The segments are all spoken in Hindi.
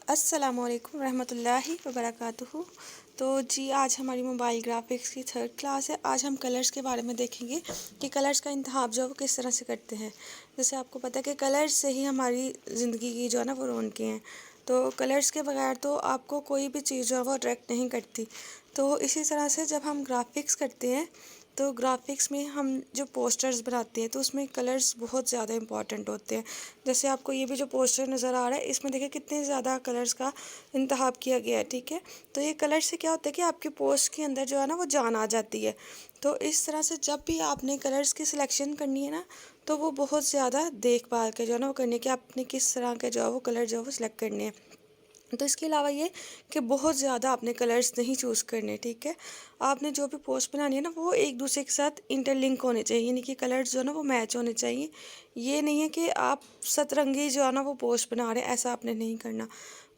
अस्सलामुअलैकुम रहमतुल्लाहि वबरकातुहू। तो जी आज हमारी मोबाइल ग्राफिक्स की थर्ड क्लास है। आज हम कलर्स के बारे में देखेंगे कि कलर्स का इंतखाब जो है वो किस तरह से करते हैं। जैसे आपको पता है कि कलर्स से ही हमारी ज़िंदगी की जो है ना वो रौनकें हैं। तो कलर्स के बगैर तो आपको कोई भी चीज़ जो है वो अट्रैक्ट नहीं करती। तो इसी तरह से जब हम ग्राफिक्स करते हैं तो ग्राफिक्स में हम जो पोस्टर्स बनाते हैं तो उसमें कलर्स बहुत ज़्यादा इंपॉर्टेंट होते हैं। जैसे आपको ये भी जो पोस्टर नज़र आ रहा है इसमें देखिए कितने ज़्यादा कलर्स का इंतखाब किया गया है, ठीक है। तो ये कलर से क्या होता है कि आपके पोस्ट के अंदर जो है ना वो जान आ जाती है। तो इस तरह से जब भी आपने कलर्स की सिलेक्शन करनी है ना तो वो बहुत ज़्यादा देखभाल के जो है ना वो करनी है कि आपने किस तरह के जो है वो कलर जो है वो सिलेक्ट करने हैं। तो इसके अलावा ये कि बहुत ज़्यादा आपने कलर्स नहीं चूज़ करने, ठीक है। आपने जो भी पोस्ट बनानी है ना वो एक दूसरे के साथ इंटरलिंक होने चाहिए, यानी कि कलर्स जो है ना वो मैच होने चाहिए। ये नहीं है कि आप सतरंगी जो है ना वो पोस्ट बना रहे हैं, ऐसा आपने नहीं करना।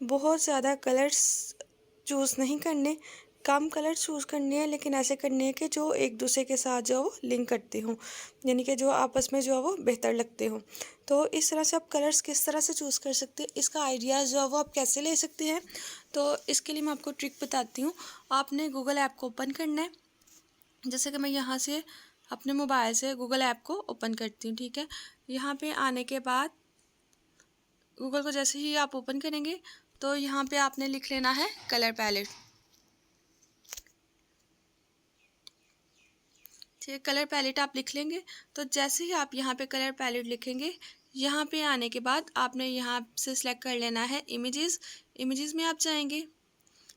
बहुत ज़्यादा कलर्स चूज़ नहीं करने, कम कलर चूज़ करने हैं, लेकिन ऐसे करने हैं कि जो एक दूसरे के साथ जो है वो लिंक करते हों, यानी कि जो आपस में जो है वो बेहतर लगते हों। तो इस तरह से आप कलर्स किस तरह से चूज़ कर सकते हैं, इसका आइडियाज़ जो है वो आप कैसे ले सकते हैं। तो इसके लिए मैं आपको ट्रिक बताती हूँ। आपने गूगल ऐप को ओपन करना है। जैसे कि मैं यहाँ से अपने मोबाइल से गूगल ऐप को ओपन करती हूँ, ठीक है। यहाँ पे आने के बाद गूगल को जैसे ही आप ओपन करेंगे तो यहाँ पे आपने लिख लेना है कलर पैलेट। ठीक है, कलर पैलेट आप लिख लेंगे। तो जैसे ही आप यहाँ पे कलर पैलेट लिखेंगे, यहाँ पे आने के बाद आपने यहाँ से सिलेक्ट कर लेना है इमेजेस। इमेजेस में आप जाएंगे।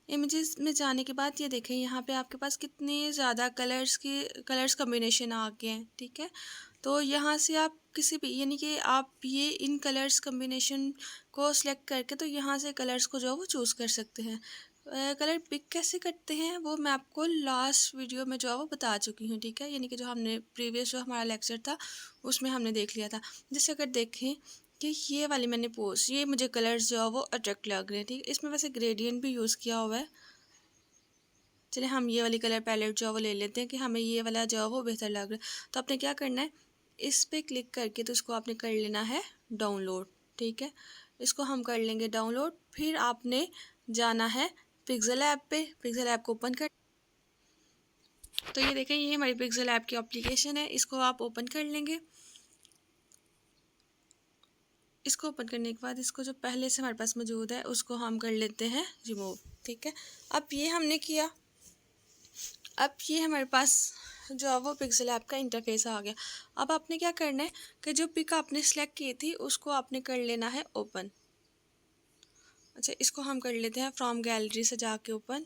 इमेजेस में जाने के बाद ये देखें यहाँ पे आपके पास कितने ज़्यादा कलर्स कम्बिनेशन आ गए हैं, ठीक है। तो यहाँ से आप किसी भी, यानी कि आप ये इन कलर्स कम्बिनेशन को सिलेक्ट करके तो यहाँ से कलर्स को जो है वो चूज़ कर सकते हैं। कलर पिक कैसे करते हैं वो मैं आपको लास्ट वीडियो में जो है वो बता चुकी हूँ, ठीक है। यानी कि जो हमने प्रीवियस जो हमारा लेक्चर था उसमें हमने देख लिया था। जैसे अगर देखें कि ये वाली मैंने पोस्ट, ये मुझे कलर्स जो है वो अट्रैक्ट लग रहे हैं, ठीक है। इसमें वैसे ग्रेडियंट भी यूज़ किया हुआ है। चलिए हम ये वाली कलर पैलेट जो है वो ले लेते हैं कि हमें ये वाला जो है वो बेहतर लग रहा है। तो आपने क्या करना है, इस पर क्लिक करके तो इसको आपने कर लेना है डाउनलोड, ठीक है। इसको हम कर लेंगे डाउनलोड। फिर आपने जाना है पिक्सल ऐप पे। पिक्सल ऐप को ओपन कर, तो ये देखें ये हमारी पिक्सल ऐप की एप्लीकेशन है, इसको आप ओपन कर लेंगे। इसको ओपन करने के बाद इसको जो पहले से हमारे पास मौजूद है उसको हम कर लेते हैं रिमूव, ठीक है। अब ये हमने किया। अब ये हमारे पास जो है वो पिक्सल ऐप का इंटरफेस आ गया। अब आपने क्या करना है कि जो पिक आपने सेलेक्ट की थी उसको आपने कर लेना है ओपन। अच्छा, इसको हम कर लेते हैं फ्रॉम गैलरी से जाके ओपन।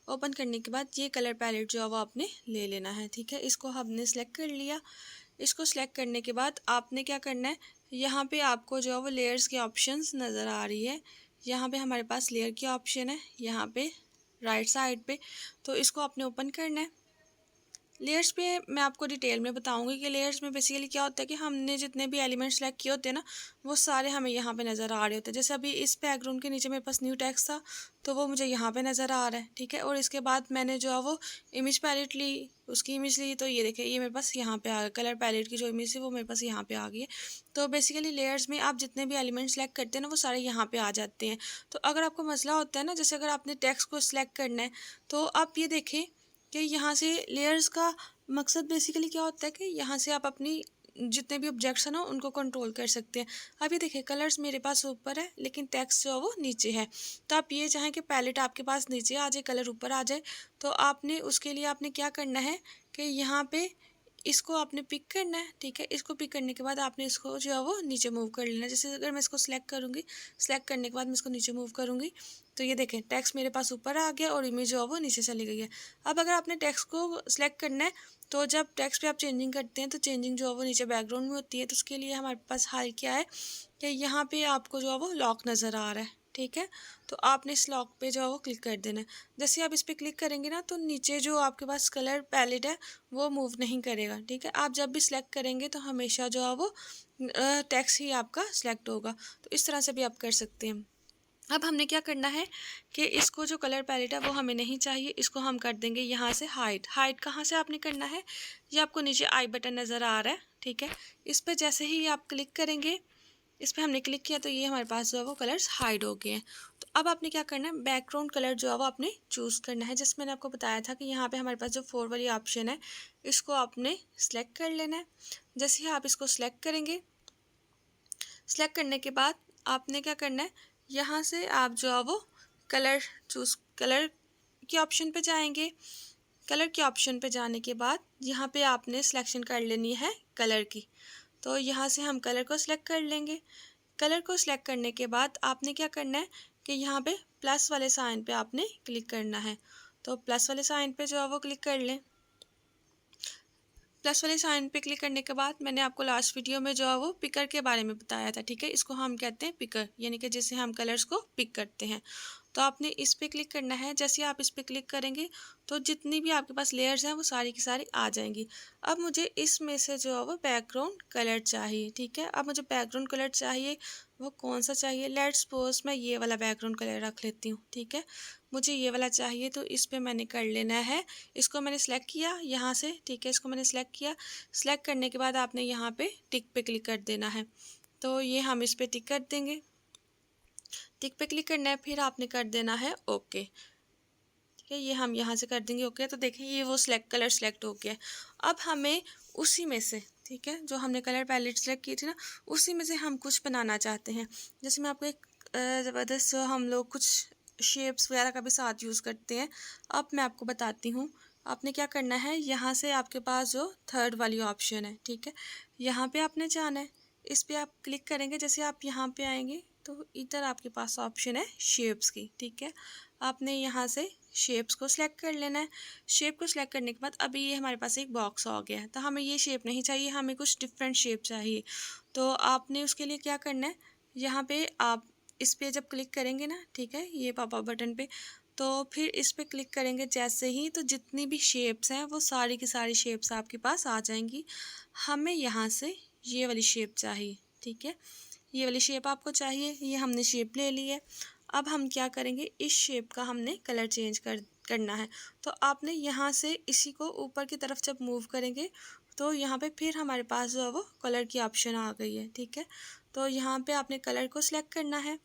ओपन करने के बाद ये कलर पैलेट जो है वो आपने ले लेना है, ठीक है। इसको हमने सेलेक्ट कर लिया। इसको सेलेक्ट करने के बाद आपने क्या करना है, यहाँ पे आपको जो है वो लेयर्स की ऑप्शंस नज़र आ रही है। यहाँ पे हमारे पास लेयर की ऑप्शन है, यहाँ पे राइट साइड पे। तो इसको आपने ओपन करना है। लेयर्स पे मैं आपको डिटेल में बताऊंगी कि लेयर्स में बेसिकली क्या होता है कि हमने जितने भी एलिमेंट्स सेलेक्ट किए होते हैं ना वो सारे हमें यहाँ पे नज़र आ रहे होते हैं। जैसे अभी इस बैकग्राउंड के नीचे मेरे पास न्यू टेक्स्ट था तो वो मुझे यहाँ पे नज़र आ रहा है, ठीक है। और इसके बाद मैंने जो है वो इमेज पैलेट ली, उसकी इमेज ली, तो ये देखिए ये मेरे पास यहाँ पे आ गया। कलर पैलेट की जो इमेज थी वो मेरे पास यहाँ पे आ गई है। तो बेसिकली लेयर्स में आप जितने भी एलिमेंट सेलेक्ट करते हैं ना वो सारे यहाँ पे आ जाते हैं। तो अगर आपको मसला होता है ना, जैसे अगर आपने टेक्स्ट को सिलेक्ट करना है तो आप ये देखें कि यहाँ से लेयर्स का मकसद बेसिकली क्या होता है कि यहाँ से आप अपनी जितने भी ऑब्जेक्ट्स हैं ना उनको कंट्रोल कर सकते हैं। अब ये देखिए कलर्स मेरे पास ऊपर है लेकिन टेक्स्ट जो है वो नीचे है। तो आप ये चाहें कि पैलेट आपके पास नीचे आ जाए, कलर ऊपर आ जाए, तो आपने उसके लिए आपने क्या करना है कि यहाँ पे इसको आपने पिक करना है, ठीक है। इसको पिक करने के बाद आपने इसको जो है वो नीचे मूव कर लेना है। जैसे अगर मैं इसको सिलेक्ट करूँगी, सिलेक्ट करने के बाद मैं इसको नीचे मूव करूँगी तो ये देखें टेक्स्ट मेरे पास ऊपर आ गया और इमेज जो है वो नीचे चली गई है। अब अगर आपने टेक्स्ट को सिलेक्ट करना है तो जब टेक्स्ट पे आप चेंजिंग करते हैं तो चेंजिंग जो है वो नीचे बैकग्राउंड में होती है। तो उसके लिए हमारे पास हाल क्या है कि यहाँ पे आपको जो है वो लॉक नज़र आ रहा है, ठीक है। तो आपने इस लॉक पे जो है वो क्लिक कर देना है। जैसे आप इस पर क्लिक करेंगे ना तो नीचे जो आपके पास कलर पैलेट है वो मूव नहीं करेगा, ठीक है। आप जब भी सिलेक्ट करेंगे तो हमेशा जो है वो टेक्स्ट ही आपका सिलेक्ट होगा। तो इस तरह से भी आप कर सकते हैं। अब हमने क्या करना है कि इसको जो कलर पैलेट है वो हमें नहीं चाहिए, इसको हम कर देंगे यहाँ से हाइड। हाइड कहाँ से आपने करना है, ये आपको नीचे आई बटन नज़र आ रहा है, ठीक है। इस पर जैसे ही आप क्लिक करेंगे इस पर हमने क्लिक किया तो ये हमारे पास जो है वो कलर्स हाइड हो गए हैं। तो अब आपने क्या करना है, बैकग्राउंड कलर जो है वो आपने चूज़ करना है। जैसे मैंने आपको बताया था कि यहाँ पे हमारे पास जो 4 वाली ऑप्शन है इसको आपने सेलेक्ट कर लेना है। जैसे ही आप इसको सेलेक्ट करेंगे, सेलेक्ट करने के बाद आपने क्या करना है, यहाँ से आप जो है वो कलर के ऑप्शन पे जाएंगे। कलर के ऑप्शन पे जाने के बाद यहाँ पे आपने सिलेक्शन कर लेनी है कलर की। तो यहाँ से हम कलर को सिलेक्ट कर लेंगे। कलर को सिलेक्ट करने के बाद आपने क्या करना है कि यहाँ पे प्लस वाले साइन पे आपने क्लिक करना है। तो प्लस वाले साइन पे जो है वो क्लिक कर लें। प्लस वाले साइन पे क्लिक करने के बाद मैंने आपको लास्ट वीडियो में जो है वो पिकर के बारे में बताया था, ठीक है। इसको हम कहते हैं पिकर, यानी कि जिससे हम कलर्स को पिक करते हैं। तो आपने इस पे क्लिक करना है। जैसे आप इस पे क्लिक करेंगे तो जितनी भी आपके पास लेयर्स हैं वो सारी की सारी आ जाएंगी। अब मुझे इसमें से जो है वो बैकग्राउंड कलर चाहिए, ठीक है। अब मुझे बैकग्राउंड कलर चाहिए, वो कौन सा चाहिए, लेट्स सपोज मैं ये वाला बैकग्राउंड कलर रख लेती हूँ, ठीक है। मुझे ये वाला चाहिए तो इस पर मैंने कर लेना है। इसको मैंने सेलेक्ट किया यहाँ से, ठीक है। इसको मैंने सेलेक्ट किया। सेलेक्ट करने के बाद आपने यहाँ पे टिक पे क्लिक कर देना है। तो ये हम इस पर टिक कर देंगे। टिक पे क्लिक करना है, फिर आपने कर देना है ओके, ठीक है। ये हम यहाँ से कर देंगे ओके। तो देखिए ये वो कलर सेलेक्ट हो गया। अब हमें उसी में से, ठीक है, जो हमने कलर पैलेट सेलेक्ट की थी ना, उसी में से हम कुछ बनाना चाहते हैं। जैसे मैं आपको एक ज़बरदस्त हम लोग कुछ शेप्स वगैरह का भी साथ यूज़ करते हैं। अब मैं आपको बताती हूँ। आपने क्या करना है, यहाँ से आपके पास जो थर्ड वाली ऑप्शन है, ठीक है, यहाँ पे आपने जाना है। इस पर आप क्लिक करेंगे। जैसे आप यहाँ पे आएंगे तो इधर आपके पास ऑप्शन है शेप्स की, ठीक है। आपने यहाँ से शेप्स को सिलेक्ट कर लेना है। शेप को सिलेक्ट करने के बाद अभी ये हमारे पास एक बॉक्स आ गया है। तो हमें ये शेप नहीं चाहिए, हमें कुछ डिफरेंट शेप चाहिए। तो आपने उसके लिए क्या करना है, यहाँ पे आप इस पे जब क्लिक करेंगे ना, ठीक है, ये पॉपअप बटन पे, तो फिर इस पे क्लिक करेंगे जैसे ही, तो जितनी भी शेप्स हैं वो सारी की सारी शेप्स आपके पास आ जाएंगी। हमें यहाँ से ये वाली शेप चाहिए, ठीक है। ये वाली शेप आपको चाहिए, ये हमने शेप ले ली है। अब हम क्या करेंगे, इस शेप का हमने कलर चेंज करना है। तो आपने यहाँ से इसी को ऊपर की तरफ जब मूव करेंगे तो यहाँ पे फिर हमारे पास जो है वो कलर की ऑप्शन आ गई है, ठीक है। तो यहाँ पे आपने कलर को सिलेक्ट करना है।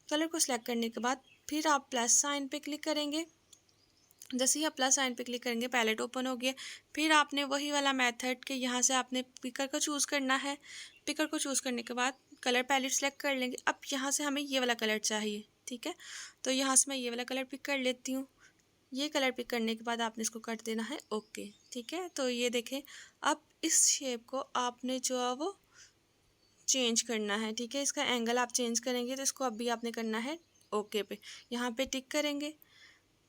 कलर को सिलेक्ट करने के बाद फिर आप प्लस साइन पे क्लिक करेंगे। जैसे ही आप प्लस साइन पे क्लिक करेंगे पैलेट ओपन हो गया। फिर आपने वही वाला मेथड के यहाँ से आपने पिकर को चूज़ करना है। पिकर को चूज़ करने के बाद कलर पैलेट सेलेक्ट कर लेंगे। अब यहाँ से हमें ये वाला कलर चाहिए, ठीक है। तो यहाँ से मैं ये वाला कलर पिक कर लेती हूँ। ये कलर पिक करने के बाद आपने इसको कर देना है ओके, ठीक है। तो ये देखें, अब इस शेप को आपने जो है वो चेंज करना है, ठीक है। इसका एंगल आप चेंज करेंगे तो इसको अभी आपने करना है ओके पे। यहाँ पे टिक करेंगे।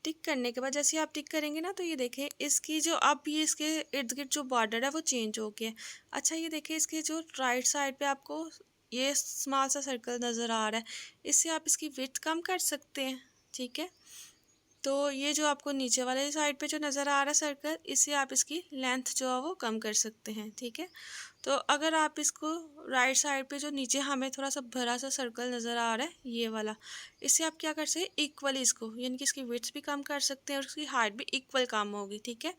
टिक करने के बाद जैसे आप टिक करेंगे ना, तो ये देखें इसकी जो अब ये इसके इर्द गिर्द जो बॉर्डर है वो चेंज हो गया है। अच्छा ये देखें इसके जो राइट साइड पे आपको ये स्मॉल सा सर्कल नज़र आ रहा है, इससे आप इसकी विड्थ कम कर सकते हैं, ठीक है। तो ये जो आपको नीचे वाले साइड पे जो नज़र आ रहा है सर्कल, इससे आप इसकी लेंथ जो है वो कम कर सकते हैं, ठीक है। तो अगर आप इसको राइट साइड पे जो नीचे हमें थोड़ा सा भरा सा सर्कल नज़र आ रहा है ये वाला, इससे आप क्या कर सकते हैं, इक्वली इसको, यानी कि इसकी विड्थ भी कम कर सकते हैं और इसकी हाइट भी इक्वल कम होगी, ठीक है।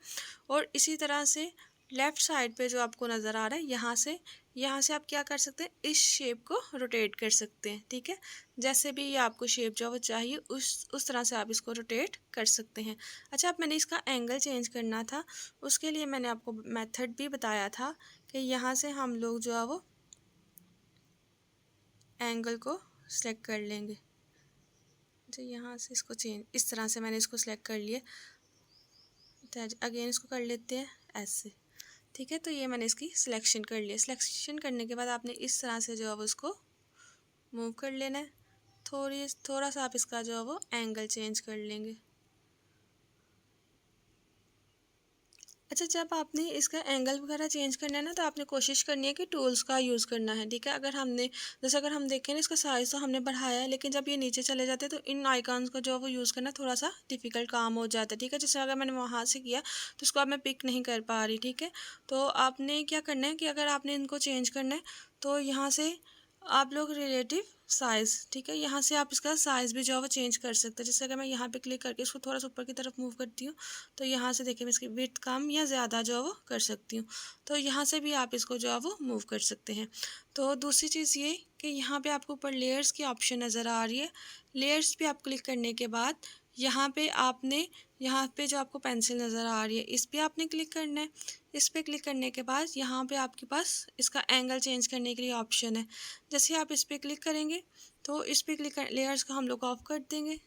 और इसी तरह से लेफ़्ट साइड पे जो आपको नज़र आ रहा है यहाँ से आप क्या कर सकते हैं, इस शेप को रोटेट कर सकते हैं, ठीक है। जैसे भी ये आपको शेप जो वो चाहिए उस तरह से आप इसको रोटेट कर सकते हैं। अच्छा, अब मैंने इसका एंगल चेंज करना था, उसके लिए मैंने आपको मेथड भी बताया था कि यहाँ से हम लोग जो है वो एंगल को सिलेक्ट कर लेंगे। तो यहाँ से इसको चेंज, इस तरह से मैंने इसको सिलेक्ट कर लिया। तो अगेन इसको कर लेते हैं ऐसे, ठीक है। तो ये मैंने इसकी सिलेक्शन कर लिया। सिलेक्शन करने के बाद आपने इस तरह से जो है वो उसको मूव कर लेना है। थोड़ा सा आप इसका जो है वो एंगल चेंज कर लेंगे। अच्छा, जब आपने इसका एंगल वगैरह चेंज करना है ना, तो आपने कोशिश करनी है कि टूल्स का यूज़ करना है, ठीक है। अगर हम देखें ना, इसका साइज़ तो हमने बढ़ाया है, लेकिन जब ये नीचे चले जाते हैं तो इन आइकॉन्स का जो है वो यूज़ करना थोड़ा सा डिफ़िकल्ट काम हो जाता है, ठीक है। जैसे अगर मैंने वहाँ से किया तो इसको अब मैं पिक नहीं कर पा रही, ठीक है। तो आपने क्या करना है कि अगर आपने इनको चेंज करना है तो यहाँ से आप लोग रिलेटिव साइज़, ठीक है, यहाँ से आप इसका साइज़ भी जो है वो चेंज कर सकते हैं। जैसे अगर मैं यहाँ पे क्लिक करके इसको थोड़ा सा ऊपर की तरफ मूव करती हूँ तो यहाँ से देखिए मैं इसकी विड्थ कम या ज़्यादा जो है वो कर सकती हूँ। तो यहाँ से भी आप इसको जो है वो मूव कर सकते हैं। तो दूसरी चीज़ ये कि यहाँ पे आपको ऊपर लेयर्स की ऑप्शन नज़र आ रही है। लेयर्स पे आप क्लिक करने के बाद यहाँ पे आपने यहाँ पे जो आपको पेंसिल नज़र आ रही है इस पर आपने क्लिक करना है। इस पर क्लिक करने के बाद यहाँ पे आपके पास इसका एंगल चेंज करने के लिए ऑप्शन है। जैसे आप इस पर क्लिक करेंगे तो इस पर क्लिक कर लेयर्स को हम लोग ऑफ कर देंगे।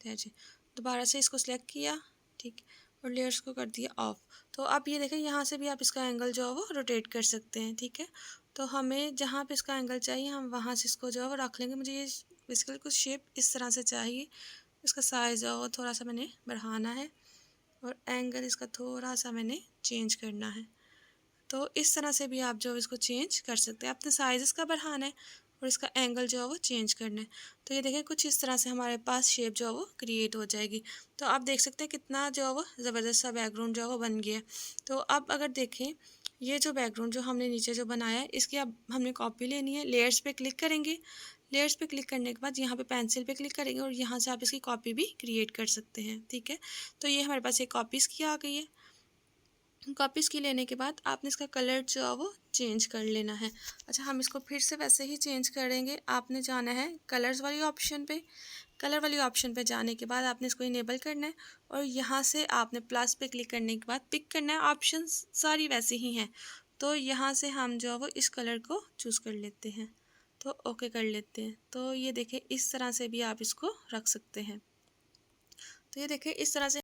जी, दोबारा से इसको सिलेक्ट किया, ठीक, और लेयर्स को कर दिया ऑफ। तो आप ये देखें यहाँ से भी आप इसका एंगल जो है वो रोटेट कर सकते हैं, ठीक है। तो हमें जहाँ पे इसका एंगल चाहिए हम वहाँ से इसको जो है वो रख लेंगे। मुझे ये बेसिकली कुछ शेप इस तरह से चाहिए। इसका साइज़ जो है वो थोड़ा सा मैंने बढ़ाना है और एंगल इसका थोड़ा सा मैंने चेंज करना है। तो इस तरह से भी आप जो इसको चेंज कर सकते हैं। अपने साइज़ इसका बढ़ाना है और इसका एंगल जो है वो चेंज करना है। तो ये देखें कुछ इस तरह से हमारे पास शेप जो है वो क्रिएट हो जाएगी। तो आप देख सकते हैं कितना जो है वो ज़बरदस्त सा बैकग्राउंड जो है वो बन गया। तो अब अगर देखें ये जो बैकग्राउंड जो हमने नीचे जो बनाया है इसकी अब हमने कॉपी लेनी है। लेयर्स पे क्लिक करेंगे। लेयर्स पे क्लिक करने के बाद यहाँ पे पेंसिल पे क्लिक करेंगे और यहाँ से आप इसकी कॉपी भी क्रिएट कर सकते हैं, ठीक है। तो ये हमारे पास एक कॉपीज़ की आ गई है। कॉपीज़ की लेने के बाद आपने इसका कलर जो है वो चेंज कर लेना है। अच्छा, हम इसको फिर से वैसे ही चेंज करेंगे। आपने जाना है कलर्स वाली ऑप्शन पे। कलर वाली ऑप्शन पे जाने के बाद आपने इसको इनेबल करना है और यहाँ से आपने प्लस पे क्लिक करने के बाद पिक करना है। ऑप्शन सारी वैसे ही हैं। तो यहाँ से हम जो है वो इस कलर को चूज़ कर लेते हैं। तो ओके कर लेते हैं। तो ये देखें इस तरह से भी आप इसको रख सकते हैं। तो ये देखें इस तरह से